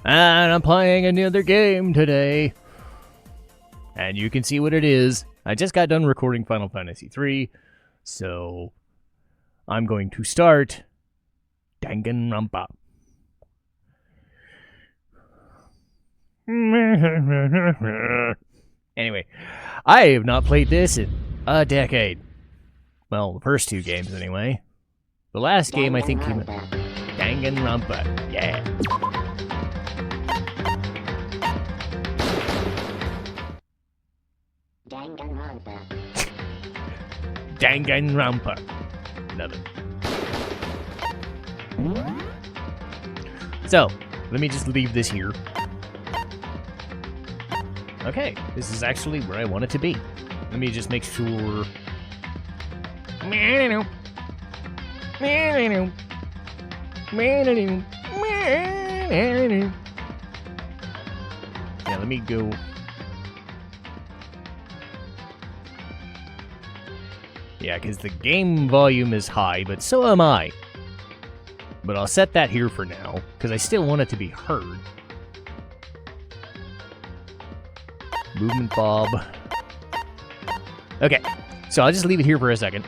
And I'm playing another game today. And you can see what it is. I just got done recording Final Fantasy III, so I'm going to start Danganronpa. Anyway, I have not played this in a decade. Well, the first two games anyway. The last game I think came out. Danganronpa, yeah. Danganronpa. Nothing. So, let me just leave this here. Okay, this is actually where I want it to be. Let me just make sure... Yeah, let me go... Yeah, because the game volume is high, but so am I. But I'll set that here for now, because I still want it to be heard. Movement Bob. Okay, so I'll just leave it here for a second.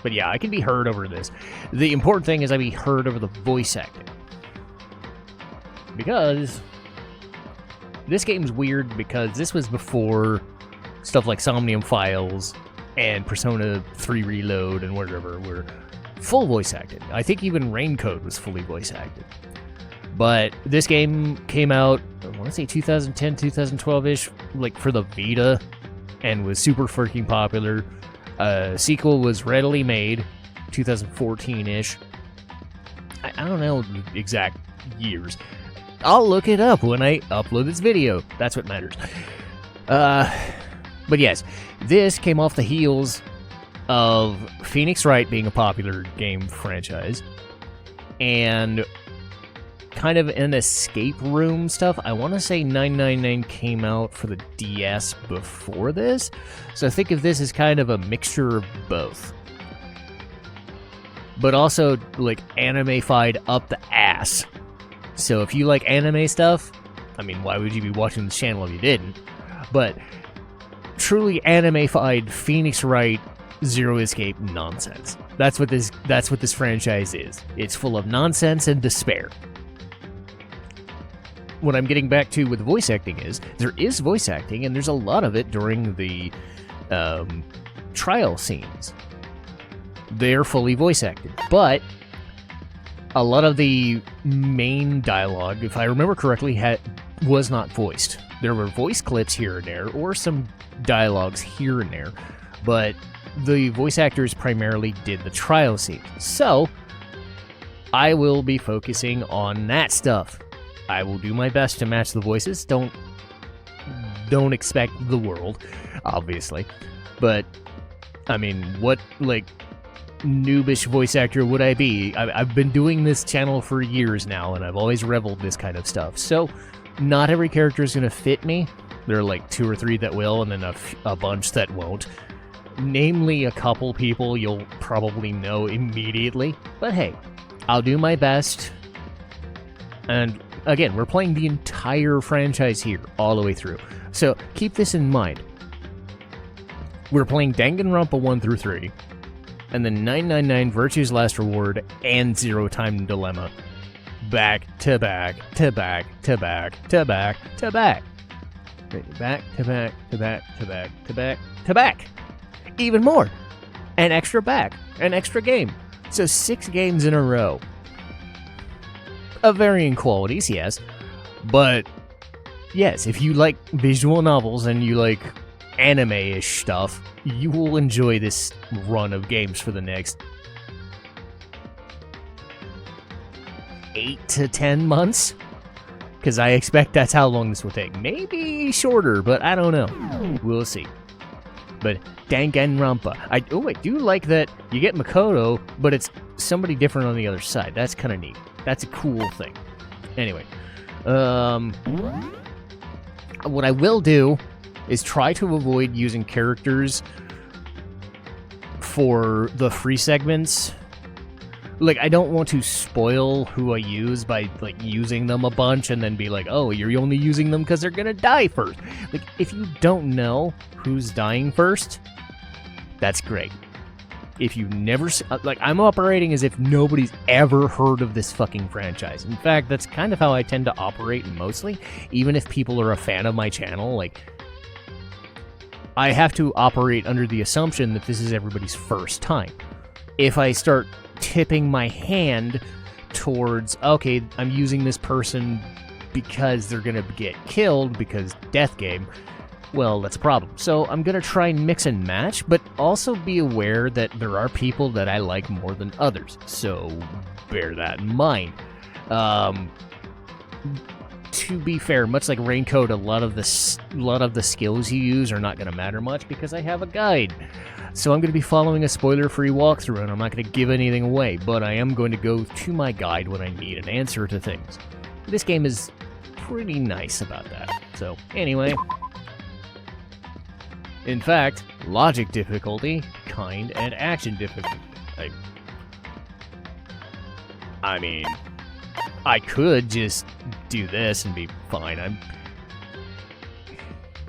But yeah, I can be heard over this. The important thing is I be heard over the voice acting. Because this game's weird because this was before stuff like Somnium Files and Persona 3 Reload and whatever were full voice acted. I think even Raincoat was fully voice acted. But this game came out, I want to say 2010, 2012-ish, like for the Vita, and was super freaking popular. A sequel was readily made, 2014-ish. I don't know the exact years. I'll look it up when I upload this video. That's what matters. But yes, this came off the heels of Phoenix Wright being a popular game franchise, and kind of an escape room stuff. I want to say 999 came out for the DS before this, so I think of this as kind of a mixture of both. But also, like, anime-fied up the ass. So if you like anime stuff, I mean, why would you be watching this channel if you didn't? But truly anime-fied Phoenix Wright Zero Escape nonsense. That's what this franchise is. It's full of nonsense and despair. What I'm getting back to with voice acting is, there is voice acting, and there's a lot of it during the trial scenes. They're fully voice acted, but a lot of the main dialogue, if I remember correctly, was not voiced. There were voice clips here and there, or some dialogues here and there, but the voice actors primarily did the trial scene. So, I will be focusing on that stuff. I will do my best to match the voices. Don't expect the world, obviously. But, I mean, what, like, noobish voice actor would I be? I've been doing this channel for years now, and I've always reveled this kind of stuff. So, not every character is going to fit me. There are like 2 or 3 that will, and then a bunch that won't. Namely, a couple people you'll probably know immediately. But hey, I'll do my best. And again, we're playing the entire franchise here, all the way through. So keep this in mind. We're playing Danganronpa 1 through 3, and then 999, Virtue's Last Reward, and Zero Time Dilemma. Back to back to back to back to back to back. Back to back to back to back to back to back. Even more. An extra back. An extra game. So 6 games in a row. Of varying qualities, yes. But, yes, if you like visual novels and you like anime-ish stuff, you will enjoy this run of games for the next 8 to 10 months. Because I expect that's how long this will take. Maybe shorter, but I don't know. We'll see. But Danganronpa. I do like that you get Makoto, but it's somebody different on the other side. That's kind of neat. That's a cool thing. Anyway. What I will do is try to avoid using characters for the free segments like, I don't want to spoil who I use by, like, using them a bunch and then be like, oh, you're only using them because they're gonna die first. Like, if you don't know who's dying first, that's great. If you never... Like, I'm operating as if nobody's ever heard of this fucking franchise. In fact, that's kind of how I tend to operate mostly. Even if people are a fan of my channel, like... I have to operate under the assumption that this is everybody's first time. If I start tipping my hand towards, okay, I'm using this person because they're gonna get killed because death game, well, that's a problem. So I'm gonna try and mix and match, but also be aware that there are people that I like more than others. So bear that in mind. To be fair, much like Raincoat, a lot of the skills you use are not going to matter much because I have a guide. So I'm going to be following a spoiler-free walkthrough, and I'm not going to give anything away, but I am going to go to my guide when I need an answer to things. This game is pretty nice about that. So, anyway. In fact, logic difficulty, kind, and action difficulty. I mean... I could just do this and be fine.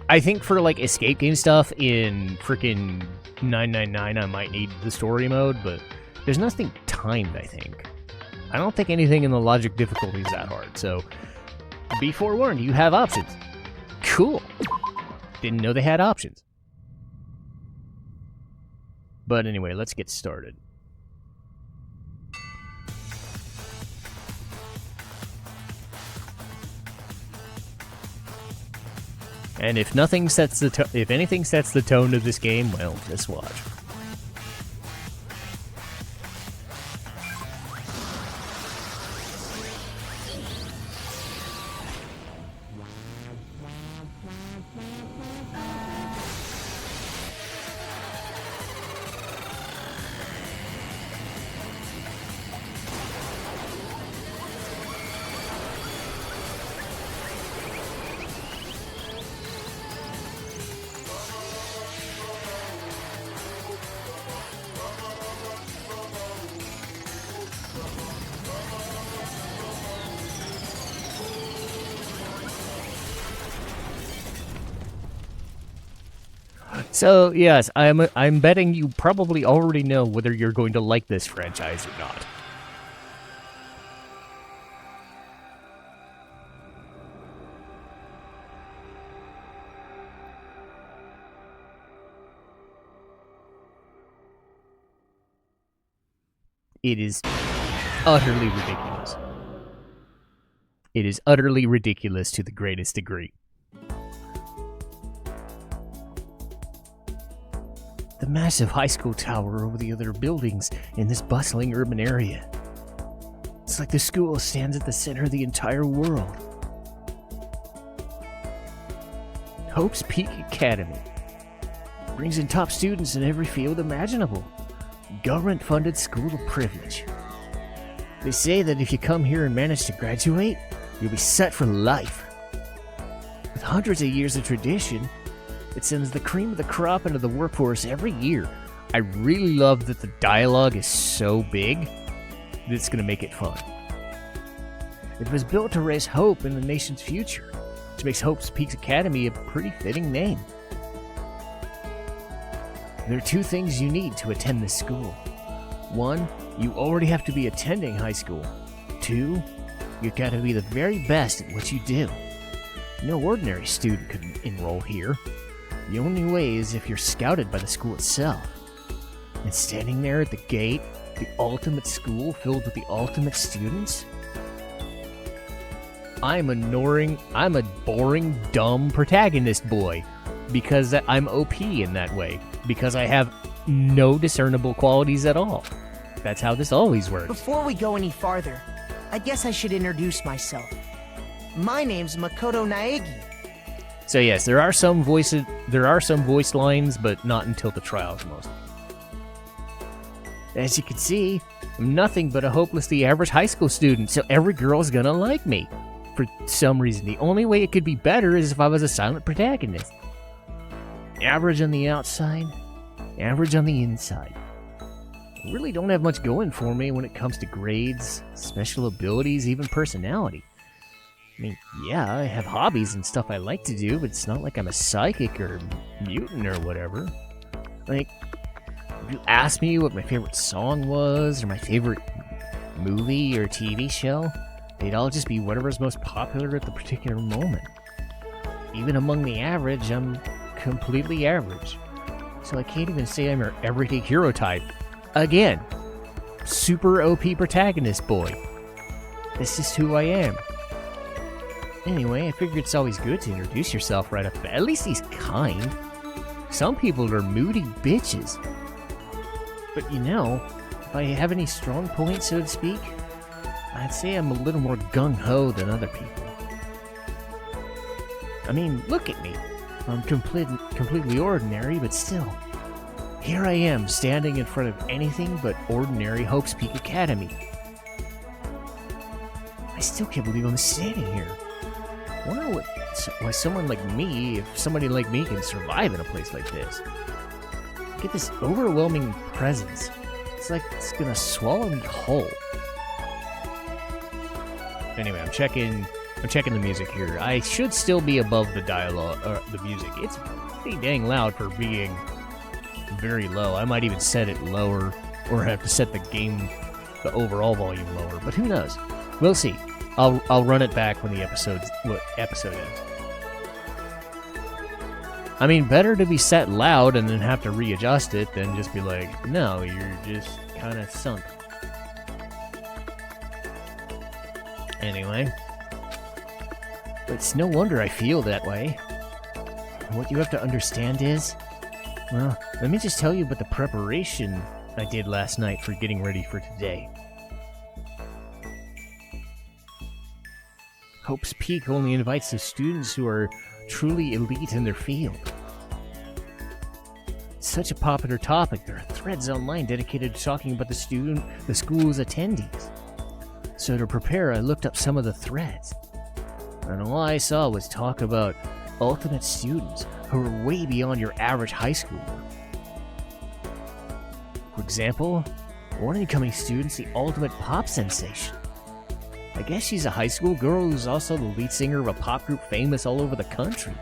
I think for, like, escape game stuff in frickin' 999, I might need the story mode, but there's nothing timed, I think. I don't think anything in the logic difficulty is that hard, so be forewarned, you have options. Cool. Didn't know they had options. But anyway, let's get started. And if anything sets the tone of this game, well, just watch. So, yes, I'm betting you probably already know whether you're going to like this franchise or not. It is utterly ridiculous. It is utterly ridiculous to the greatest degree. The massive high school tower over the other buildings in this bustling urban area. It's like the school stands at the center of the entire world. Hope's Peak Academy brings in top students in every field imaginable. Government-funded school of privilege. They say that if you come here and manage to graduate, you'll be set for life. With hundreds of years of tradition, it sends the cream of the crop into the workforce every year. I really love that the dialogue is so big that it's going to make it fun. It was built to raise hope in the nation's future, which makes Hope's Peaks Academy a pretty fitting name. There are two things you need to attend this school. One, you already have to be attending high school. Two, you've got to be the very best at what you do. No ordinary student could enroll here. The only way is if you're scouted by the school itself. And standing there at the gate, the ultimate school filled with the ultimate students? I'm a boring, dumb protagonist boy. Because I'm OP in that way. Because I have no discernible qualities at all. That's how this always works. Before we go any farther, I guess I should introduce myself. My name's Makoto Naegi. So yes, there are some voice lines, but not until the trials mostly. As you can see, I'm nothing but a hopelessly average high school student, so every girl's gonna like me. For some reason, the only way it could be better is if I was a silent protagonist. Average on the outside, average on the inside. really don't have much going for me when it comes to grades, special abilities, even personality. I mean, yeah, I have hobbies and stuff I like to do, but it's not like I'm a psychic or mutant or whatever. Like, if you asked me what my favorite song was, or my favorite movie or TV show, they'd all just be whatever's most popular at the particular moment. Even among the average, I'm completely average. So I can't even say I'm your everyday hero type. Again, super OP protagonist boy. That's just who I am. Anyway, I figured it's always good to introduce yourself right off the bat. At least he's kind. Some people are moody bitches. But you know, if I have any strong points, so to speak, I'd say I'm a little more gung-ho than other people. I mean, look at me. I'm completely ordinary, but still. Here I am, standing in front of anything but ordinary Hope's Peak Academy. I still can't believe I'm standing here. I wonder why someone like me, if somebody like me can survive in a place like this. I get this overwhelming presence. It's like it's gonna swallow me whole. Anyway, I'm checking the music here. I should still be above the dialogue, the music. It's pretty dang loud for being very low. I might even set it lower, or have to set the overall volume lower. But who knows? We'll see. I'll run it back when the episode ends. I mean, better to be set loud and then have to readjust it than just be like, no, you're just kind of sunk. Anyway, it's no wonder I feel that way. What you have to understand is, well, let me just tell you about the preparation I did last night for getting ready for today. Hope's Peak only invites the students who are truly elite in their field. It's such a popular topic. There are threads online dedicated to talking about the school's attendees. So to prepare, I looked up some of the threads. And all I saw was talk about ultimate students who are way beyond your average high schooler. For example, one incoming student's the ultimate pop sensation. I guess she's a high school girl who's also the lead singer of a pop group famous all over the country.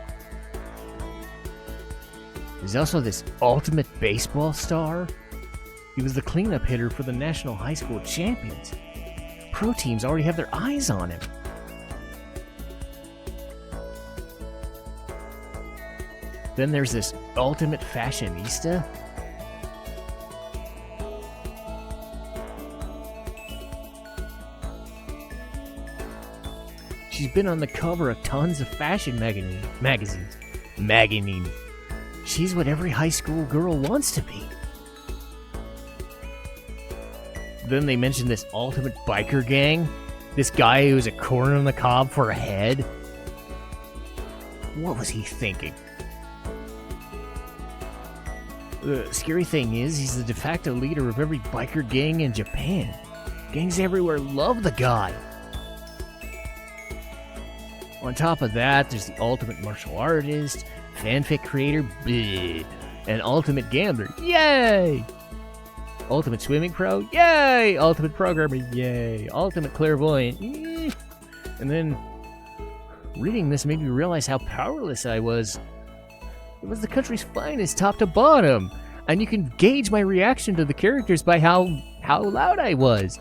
There's also this ultimate baseball star. He was the cleanup hitter for the National High School Champions. Pro teams already have their eyes on him. Then there's this ultimate fashionista. She's been on the cover of tons of fashion magazines. She's what every high school girl wants to be. Then they mentioned this ultimate biker gang. This guy who's a corn on the cob for a head. What was he thinking? The scary thing is, he's the de facto leader of every biker gang in Japan. Gangs everywhere love the guy. On top of that, there's the ultimate martial artist, fanfic creator, bleh, and ultimate gambler, yay! Ultimate swimming pro, yay! Ultimate programmer, yay! Ultimate clairvoyant, yay! And then, reading this made me realize how powerless I was. It was the country's finest, top to bottom, and you can gauge my reaction to the characters by how loud I was,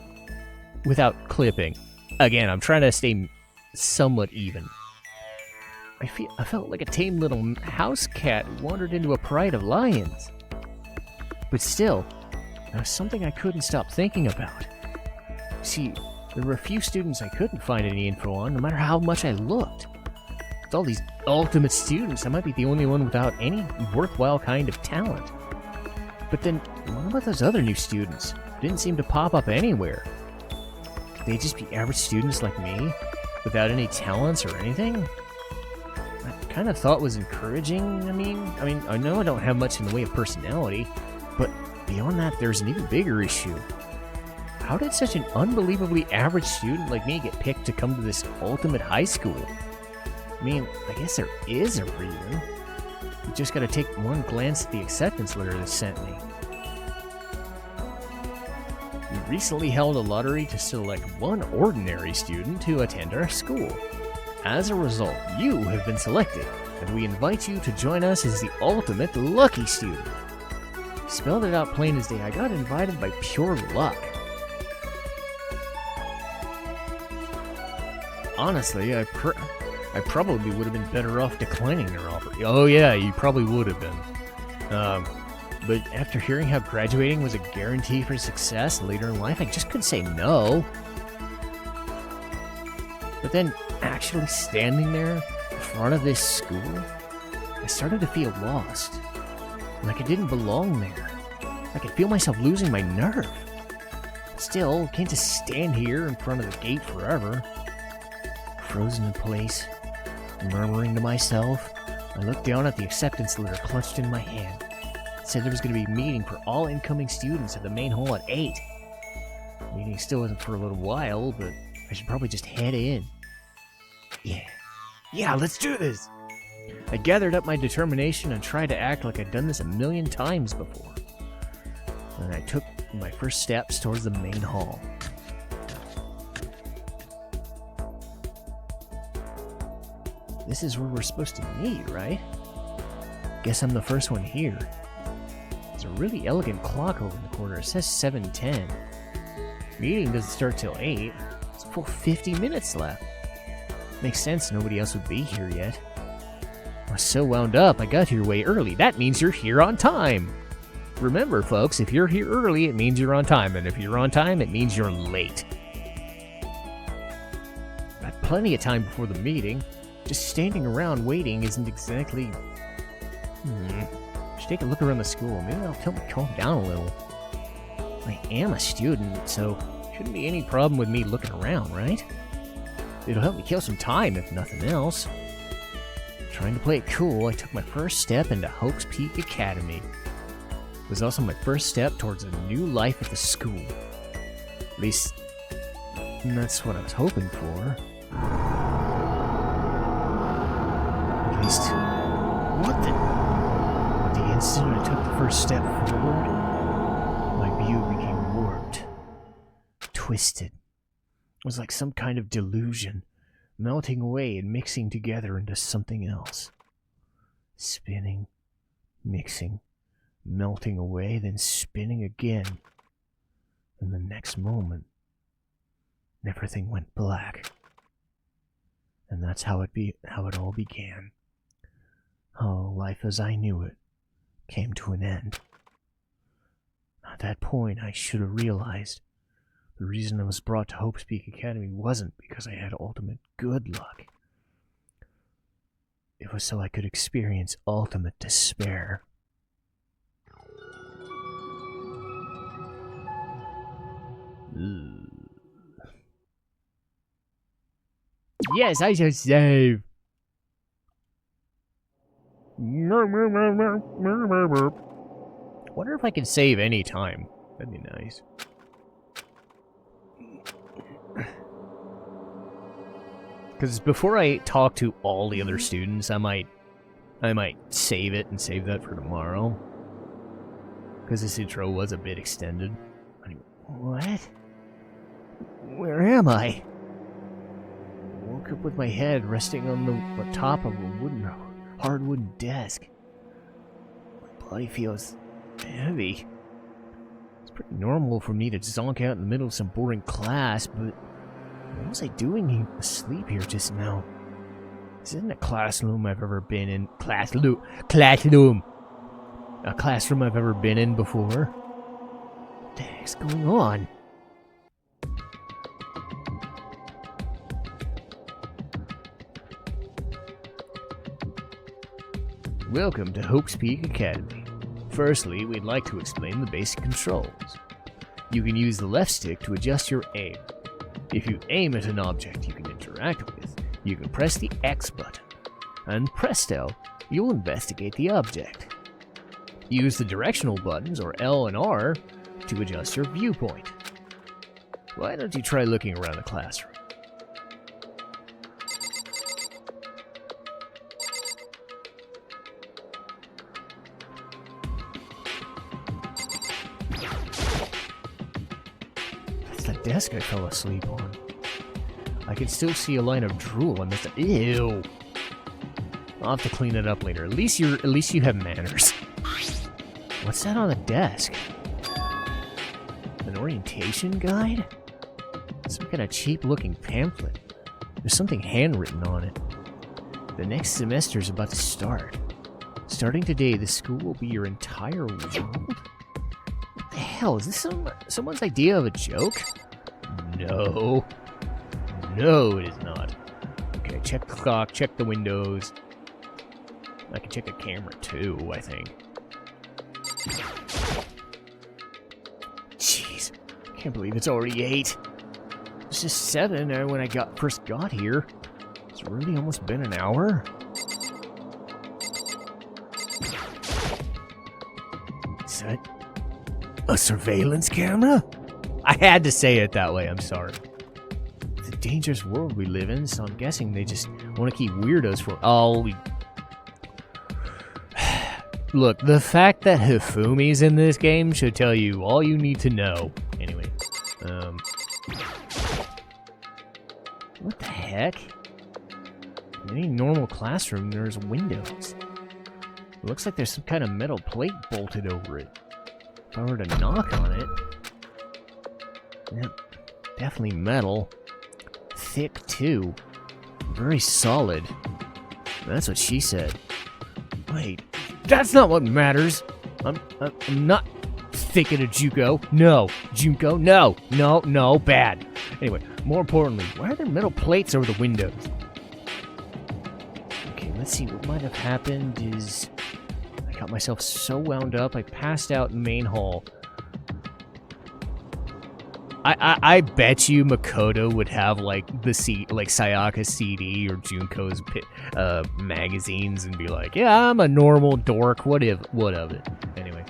without clipping. Again, I'm trying to stay somewhat even. I felt like a tame little house cat wandered into a pride of lions. But still, there was something I couldn't stop thinking about. See, there were a few students I couldn't find any info on, no matter how much I looked. With all these ultimate students, I might be the only one without any worthwhile kind of talent. But then, what about those other new students? Didn't seem to pop up anywhere. Could they just be average students like me, without any talents or anything? I kind of thought was encouraging. I mean, I know I don't have much in the way of personality, but beyond that, there's an even bigger issue. How did such an unbelievably average student like me get picked to come to this ultimate high school? I mean, I guess there is a reason. You just gotta take one glance at the acceptance letter they sent me. recently held a lottery to select one ordinary student to attend our school. As a result, you have been selected, and we invite you to join us as the ultimate lucky student. Spelled it out plain as day, I got invited by pure luck. Honestly, I probably would have been better off declining their offer. Oh yeah, you probably would have been. But after hearing how graduating was a guarantee for success later in life, I just couldn't say no. But then, actually standing there in front of this school, I started to feel lost. Like I didn't belong there. I could feel myself losing my nerve. Still, can't just stand here in front of the gate forever. Frozen in place, murmuring to myself, I looked down at the acceptance letter clutched in my hand. It said there was going to be a meeting for all incoming students at the main hall at 8. The meeting still wasn't for a little while, but I should probably just head in. Yeah, let's do this! I gathered up my determination and tried to act like I'd done this a million times before. And I took my first steps towards the main hall. This is where we're supposed to meet, right? Guess I'm the first one here. There's a really elegant clock over in the corner. It says 7:10. Meeting doesn't start till 8. It's a full 50 minutes left. Makes sense nobody else would be here yet. I was so wound up, I got here way early. That means you're here on time. Remember, folks, if you're here early, it means you're on time. And if you're on time, it means you're late. Got plenty of time before the meeting. Just standing around waiting isn't exactly... Should take a look around the school. Maybe that'll help me calm down a little. I am a student, so shouldn't be any problem with me looking around, right? It'll help me kill some time, if nothing else. Trying to play it cool, I took my first step into Hawks Peak Academy. It was also my first step towards a new life at the school. At least, that's what I was hoping for. At least, what the instant I took the first step forward, my view became warped, twisted. It was like some kind of delusion, melting away and mixing together into something else. Spinning, mixing, melting away, then spinning again. And the next moment, everything went black. And that's how it all began. How life as I knew it came to an end. At that point, I should have realized the reason I was brought to Hope's Peak Academy wasn't because I had ultimate good luck. It was so I could experience ultimate despair. Yes, I should save. Wonder if I can save any time. That'd be nice. Because before I talk to all the other students, I might save it and save that for tomorrow. Because this intro was a bit extended. What? Where am I? I woke up with my head resting on the top of a hard wooden desk. My body feels heavy. It's pretty normal for me to zonk out in the middle of some boring class, but what was I doing asleep here just now? This isn't a classroom I've ever been in. Classroom! A classroom I've ever been in before. What the heck's going on? Welcome to Hope's Peak Academy. Firstly, we'd like to explain the basic controls. You can use the left stick to adjust your aim. If you aim at an object you can interact with, you can press the X button, and presto, you'll investigate the object. Use the directional buttons, or L and R, to adjust your viewpoint. Why don't you try looking around the classroom? desk I fell asleep on. I can still see a line of drool on this. Ew. I'll have to clean it up later. At least you have manners. What's that on the desk? An orientation guide? Some kind of cheap-looking pamphlet. There's something handwritten on it. The next semester's about to start. Starting today, the school will be your entire world? What the hell? Is this someone's idea of a joke? No. No, it is not. Okay, check the clock, check the windows. I can check a camera too, I think. Jeez, I can't believe it's already 8. It's just 7 when I first got here. It's really almost been an hour. Is that a surveillance camera? I had to say it that way, I'm sorry. It's a dangerous world we live in, so I'm guessing they just want to keep weirdos for... Oh, look, the fact that Hifumi's in this game should tell you all you need to know. Anyway, what the heck? In any normal classroom, there's windows. It looks like there's some kind of metal plate bolted over it. If I were to knock on it... Yep, definitely metal. Thick, too. Very solid. That's what she said. Wait, that's not what matters. I'm not thinking of Junko. No, Junko, no, bad. Anyway, more importantly, why are there metal plates over the windows? Okay, let's see, what might have happened is... I got myself so wound up, I passed out in main hall. I bet you Makoto would have like Sayaka's CD or Junko's magazines and be like, yeah, I'm a normal dork, what of it? Anyway,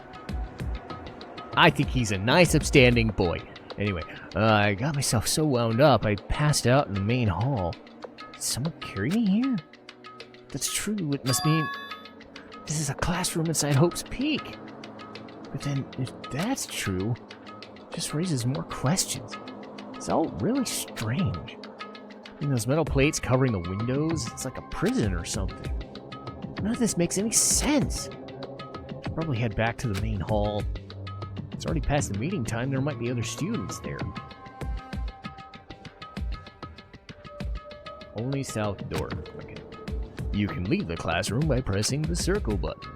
I think he's a nice, upstanding boy. Anyway, I got myself so wound up, I passed out in the main hall. Did someone carry me here? If that's true, it must mean this is a classroom inside Hope's Peak. But then, if that's true, just raises more questions. It's all really strange. And those metal plates covering the windows, it's like a prison or something. None of this makes any sense. Should probably head back to the main hall. It's already past the meeting time, there might be other students there. Only south door. Okay. You can leave the classroom by pressing the circle button.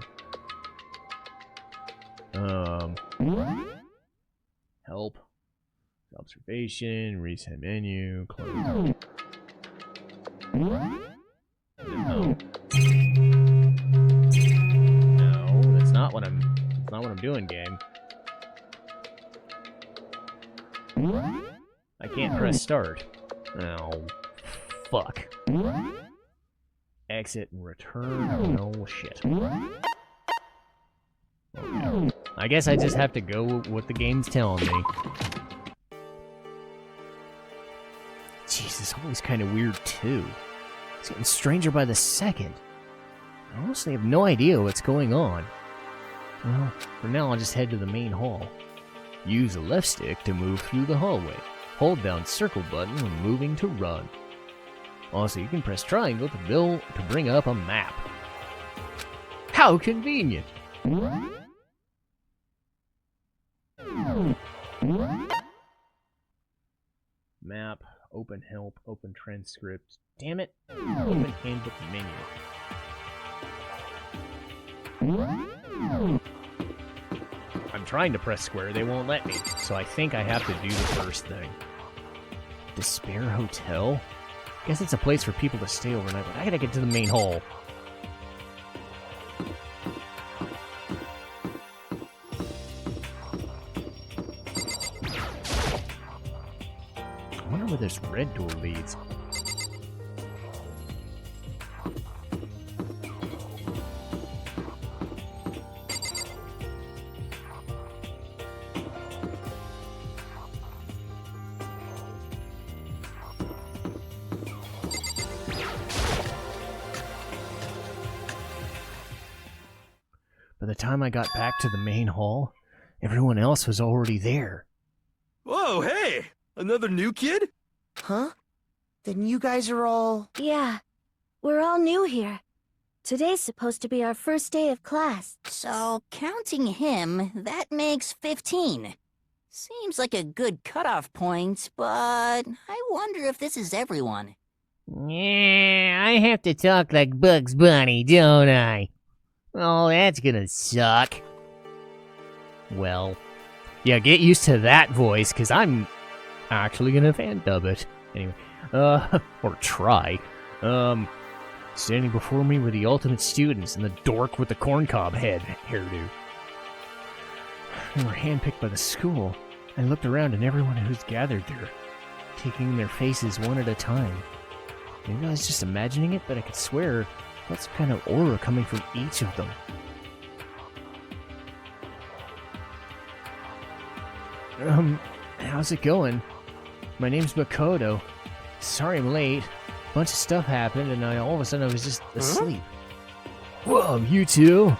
Help. Observation. Reset menu. Close. No. No, that's not what I'm doing, game. I can't press start. Oh, fuck. Exit and return. Oh, shit. Okay. I guess I just have to go with what the game's telling me. Jeez, this hallway's kind of weird, too. It's getting stranger by the second. I honestly have no idea what's going on. Well, for now, I'll just head to the main hall. Use the left stick to move through the hallway. Hold down circle button when moving to run. Also, you can press triangle to bring up a map. How convenient! Map, open help, open transcript. Damn it! Open handbook menu. I'm trying to press square, they won't let me, so I think I have to do the first thing. Despair Hotel? Guess it's a place for people to stay overnight, but I gotta get to the main hall. I wonder where this red door leads. By the time I got back to the main hall, everyone else was already there. Whoa, hey! Another new kid? Huh? Then you guys are all... Yeah, we're all new here. Today's supposed to be our first day of class. So, counting him, that makes 15. Seems like a good cutoff point, but I wonder if this is everyone. Yeah, I have to talk like Bugs Bunny, don't I? Oh, that's gonna suck. Well, yeah, get used to that voice, because I'm actually gonna fan dub it. Anyway, or try. Standing before me were the ultimate students and the dork with the corncob head hairdo. They were handpicked by the school. I looked around and everyone who's gathered there, taking their faces one at a time. Maybe I was just imagining it, but I could swear that's some kind of aura coming from each of them. How's it going? My name's Makoto. Sorry I'm late. A bunch of stuff happened and all of a sudden I was just asleep. Whoa, you two?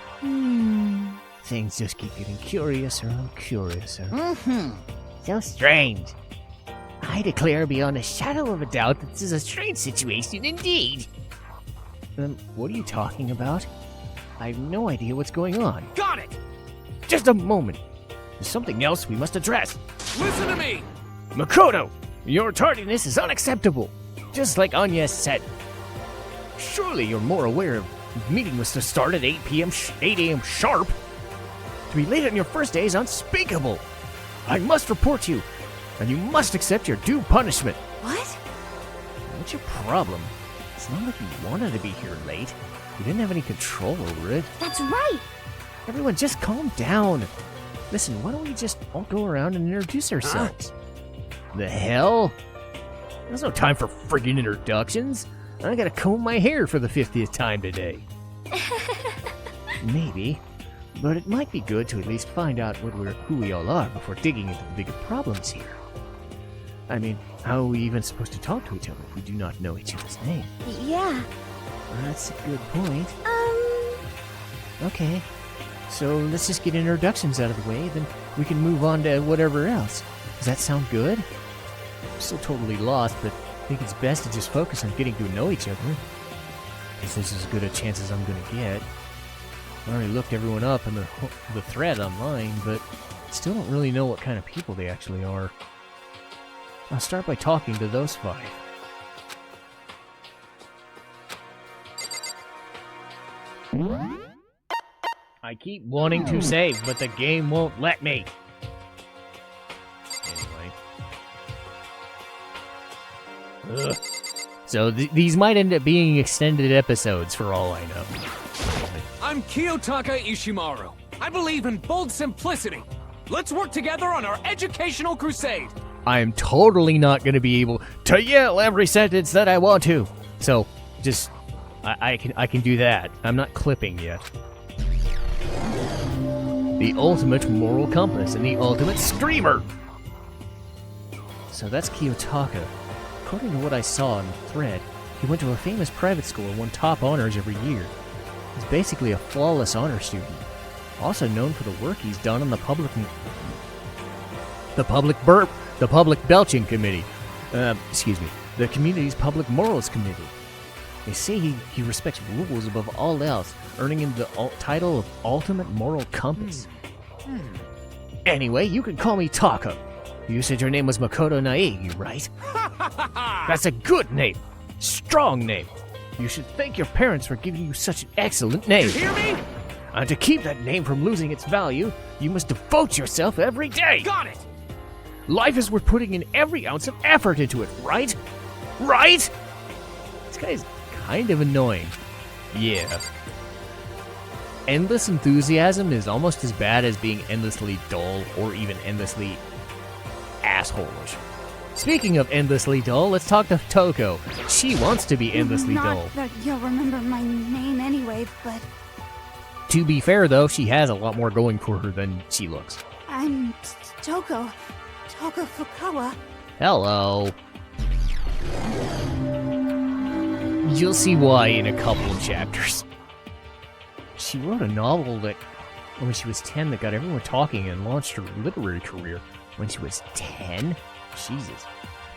Things just keep getting curiouser and curiouser. So strange. I declare beyond a shadow of a doubt that this is a strange situation indeed. What are you talking about? I have no idea what's going on. Got it! Just a moment. There's something else we must address. Listen to me! Makoto, your tardiness is unacceptable. Just like Anya said. Surely you're more aware of meeting was to start at 8 a.m. sharp. To be late on your first day is unspeakable. I must report you, and you must accept your due punishment. What? What's your problem? It's not like you wanted to be here late. You didn't have any control over it. That's right! Everyone, just calm down. Listen, why don't we just all go around and introduce ourselves? The hell? There's no time for friggin' introductions. I gotta comb my hair for the 50th time today. Maybe, but it might be good to at least find out who we all are before digging into the bigger problems here. I mean, how are we even supposed to talk to each other if we do not know each other's name? Yeah. That's a good point. Okay, so let's just get introductions out of the way, then we can move on to whatever else. Does that sound good? I'm still totally lost, but I think it's best to just focus on getting to know each other. Because this is as good a chance as I'm gonna get. I already looked everyone up in the thread online, but still don't really know what kind of people they actually are. I'll start by talking to those 5. I keep wanting to save, but the game won't let me. Anyway. Ugh. So these might end up being extended episodes for all I know. I'm Kiyotaka Ishimaru. I believe in bold simplicity. Let's work together on our educational crusade. I am totally not going to be able to yell every sentence that I want to. So, just I can do that. I'm not clipping yet. The ultimate moral compass and the ultimate screamer. So that's Kiyotaka. According to what I saw in the thread, he went to a famous private school and won top honors every year. He's basically a flawless honor student. Also known for the work he's done on the public belching committee. The community's public morals committee. They say he respects rules above all else, earning him the title of Ultimate Moral Compass. Anyway, you can call me Taka. You said your name was Makoto Naegi, right? That's a good name. Strong name. You should thank your parents for giving you such an excellent name. Hear me? And to keep that name from losing its value, you must devote yourself every day. Got it! Life is worth putting in every ounce of effort into it, right? Right? This guy's kind of annoying. Yeah. Endless enthusiasm is almost as bad as being endlessly dull or even endlessly assholeish. Speaking of endlessly dull, let's talk to Toko. She wants to be endlessly dull. Not that you'll remember my name anyway, but To be fair, though, she has a lot more going for her than she looks. I'm Toko Fukawa. Hello. You'll see why in a couple of chapters. She wrote a novel that, when she was 10, that got everyone talking and launched her literary career. When she was 10? Jesus.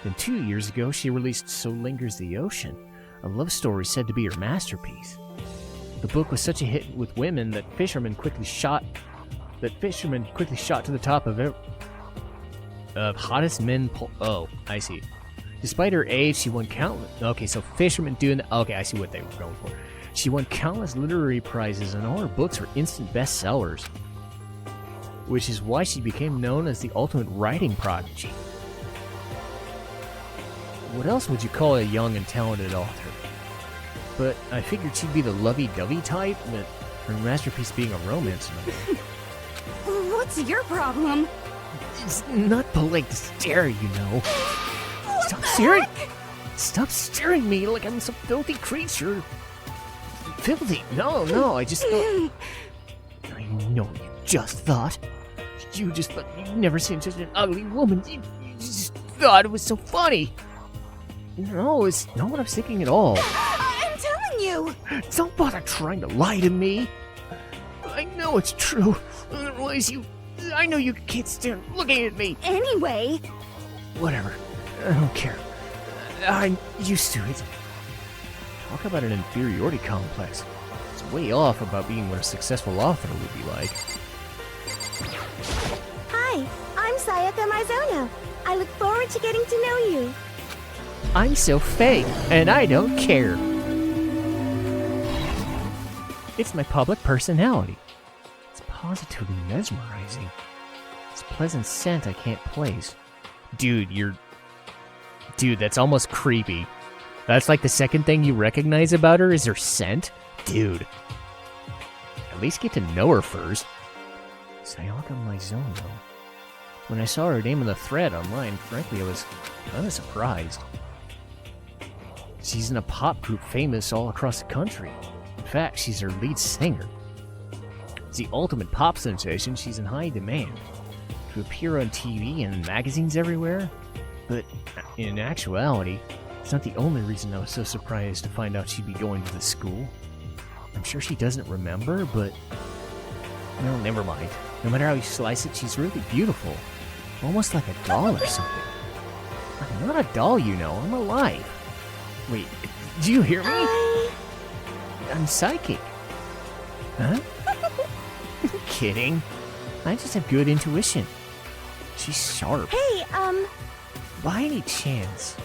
Then 2 years ago, she released So Lingers the Ocean, a love story said to be her masterpiece. The book was such a hit with women that fishermen quickly shot to the top of hottest men. Oh, I see. Despite her age, she won countless. Okay, so fishermen doing. Okay, I see what they were going for. She won countless literary prizes, and all her books were instant bestsellers, which is why she became known as the ultimate writing prodigy. What else would you call a young and talented author? But I figured she'd be the lovey-dovey type, with her masterpiece being a romance novel. What's your problem? It's not polite to stare, you know. Stop staring! Stop staring at me like I'm some filthy creature. Filthy? No, I just thought... I know you just thought. You just thought you'd never seen such an ugly woman. You just thought it was so funny. No, it's not what I was thinking at all. I'm telling you! Don't bother trying to lie to me. I know it's true. Otherwise I know you can't stand looking at me. Anyway... Whatever. I don't care. I'm used to it. Talk about an inferiority complex. It's way off about being what a successful author would be like. Hi, I'm Sayaka Mizono. I look forward to getting to know you. I'm so fake, and I don't care. It's my public personality. It's positively mesmerizing. It's pleasant scent I can't place. Dude, that's almost creepy. That's like the second thing you recognize about her is her scent? Dude. At least get to know her first. Sayaka Mizono. When I saw her name in the thread online, frankly, I was kind of surprised. She's in a pop group famous all across the country. In fact, she's her lead singer. As the ultimate pop sensation, she's in high demand to appear on TV and in magazines everywhere. But in actuality, it's not the only reason I was so surprised to find out she'd be going to the school. I'm sure she doesn't remember, but... No, never mind. No matter how you slice it, she's really beautiful. Almost like a doll or something. I'm not a doll, you know. I'm alive. Wait, do you hear me? I'm psychic. Huh? Kidding. I just have good intuition. She's sharp. Hey, By any chance?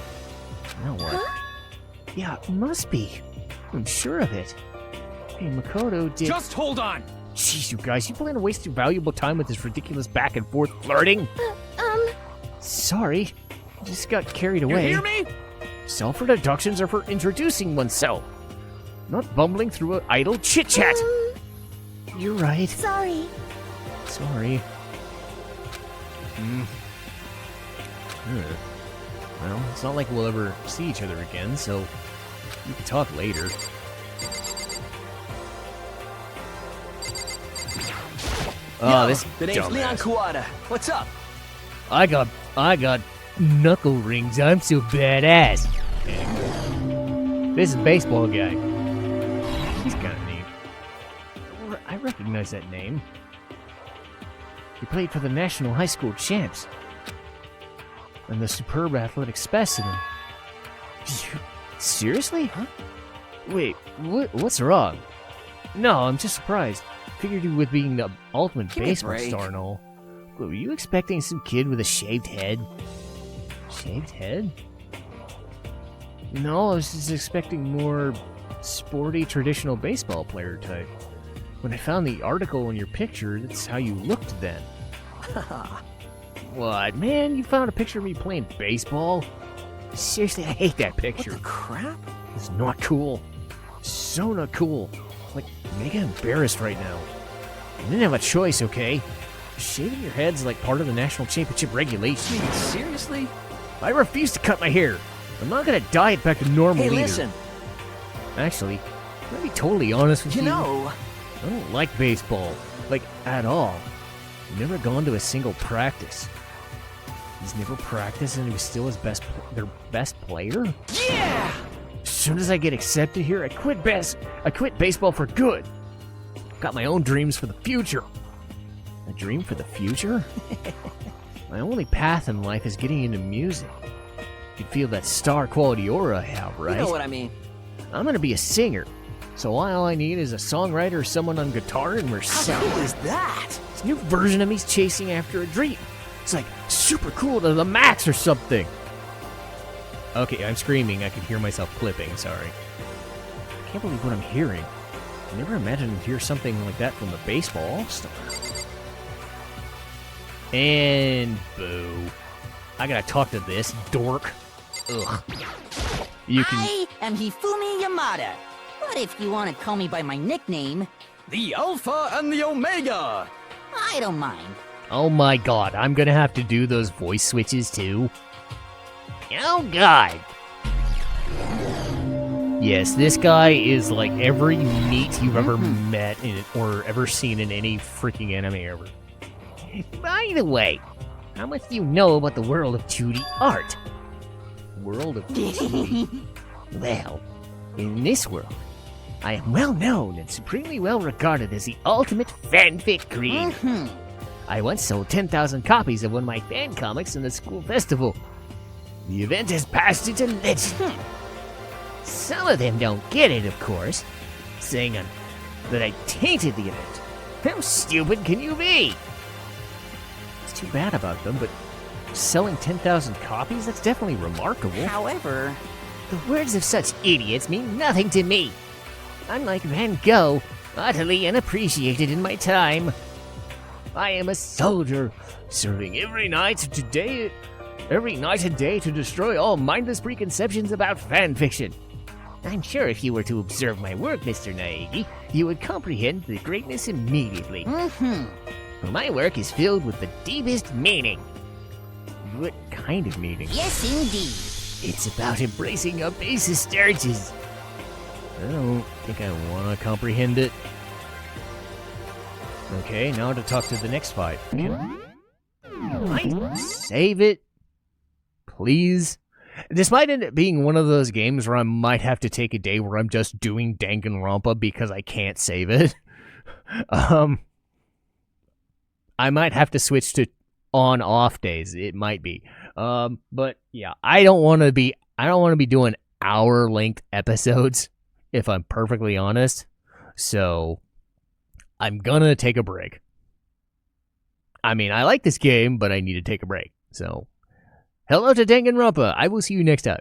Now what? Huh? Yeah, it must be. I'm sure of it. Hey, Makoto did... Just hold on! Jeez, you guys, you plan to waste your valuable time with this ridiculous back and forth flirting? Sorry. Just got carried away. You hear me? Self-introductions are for introducing oneself, not bumbling through an idle chit-chat. You're right. sorry. Sorry. Well, it's not like we'll ever see each other again, so we can talk later. Oh, this The name's Leon dumbass. Kawada. What's up? I got knuckle rings. I'm so badass. This is baseball guy. He's kind of neat. I recognize that name. He played for the National High School Champs. And the superb athletic specimen. Seriously? Huh? Wait, what's wrong? No, I'm just surprised. Figured you with being the ultimate Give me a baseball break. star and all. Were you expecting some kid with a shaved head? Shaved head? No, I was just expecting more sporty, traditional baseball player type. When I found the article in your picture, that's how you looked then. What, man? You found a picture of me playing baseball? Seriously, I hate that picture. What the crap? It's not cool. So not cool. Like, mega embarrassed right now. I didn't have a choice, okay? Shaving your head's like part of the national championship regulation. Seriously? I refuse to cut my hair. I'm not gonna dye it back to normal Hey, either. listen. Actually, can I be totally honest with you? You know, I don't like baseball. Like, at all. Never gone to a single practice. He's never practiced and he was still their best player? yeah! As soon as I get accepted here, I quit baseball for good. Got my own dreams for the future. A dream for the future? My only path in life is getting into music. You can feel that star quality aura I have, right? You know what I mean. I'm gonna be a singer. So all I need is a songwriter or someone on guitar and we're set. How cool is that? This new version of me's chasing after a dream. It's like super cool to the max or something. Okay, I'm screaming. I could hear myself clipping. Sorry. I can't believe what I'm hearing. I never imagined to hear something like that from the baseball all-star. And boo. I gotta talk to this dork. Ugh. You can. I am Hifumi Yamada. But if you want to call me by my nickname, The Alpha and the Omega. I don't mind. Oh my god, I'm gonna have to do those voice switches too. Oh god. Yes, this guy is like every NEET you've ever met in or ever seen in any freaking anime ever. By the way, how much do you know about the world of 2D art? World of 2D. Well, in this world, I am well known and supremely well regarded as the ultimate fanfic creator. I once sold 10,000 copies of one of my fan comics in the school festival. The event has passed into legend. Some of them don't get it, of course, saying that I tainted the event. How stupid can you be? It's too bad about them, but selling 10,000 copies? That's definitely remarkable. However, The words of such idiots mean nothing to me. Unlike Van Gogh, utterly unappreciated in my time. I am a soldier, serving every night and day to destroy all mindless preconceptions about fanfiction. I'm sure if you were to observe my work, Mr. Naegi, you would comprehend the greatness immediately. For my work is filled with the deepest meaning. What kind of meaning? yes indeed. It's about embracing your basest urges. I don't think I want to comprehend it. Okay, now to talk to the next fight. Can I save it? Please? This might end up being one of those games where I might have to take a day where I'm just doing Danganronpa because I can't save it. I might have to switch to on-off days. It might be. But yeah, I don't want to be doing hour-length episodes, if I'm perfectly honest. So I'm gonna take a break. I mean, I like this game, but I need to take a break. So hello to Danganronpa. I will see you next time.